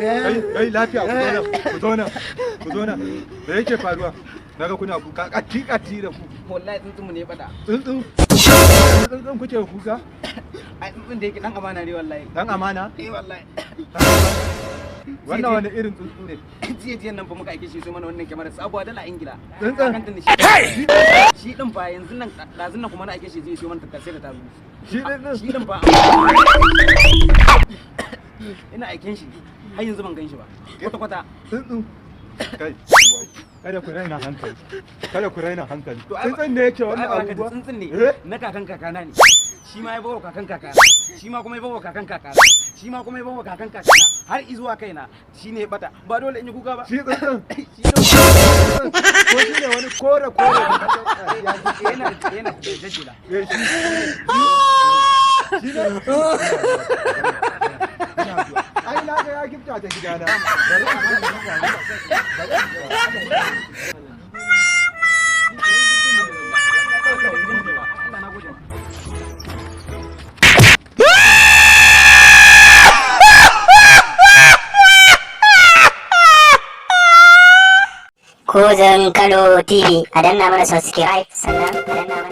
kai lafiya ku zo nan da yake faruwa naga kuna kuka kati da ku wallahi tsuntsun mu ne bada tsuntsun kuke kuka ai tsuntsun da yake dan amana ne wallahi dan amana wallahi wannan wani irin tsuntsu ne jiyan nan fa muka aike shi sai mana wannan kyamara sabuwa dala ingila tsuntsun shi din fa yanzu nan dazun nan kuma na aike shi zai siyo mana tattasai da taru shi din fa ina aiken shi har yanzu ban gan shi ba kwata tsuntsu kai kada ku raina hankali tsuntsun ne yake wannan abubuwa tsuntsun ne na kakan kakana ne shi ma ya bawa kakan kakana shi ma kuma ya bawa kakan kakana shi ma kuma ya bawa kakan kakana har izuwa kaina shi ne bata ba dole in yi kuka ba shi tsuntsun ko shi ne wani kore yana jajjela shi ne ai na ga ya gifta ta gidana Kozan Kano TV a danna mana subscribe sannan a danna mana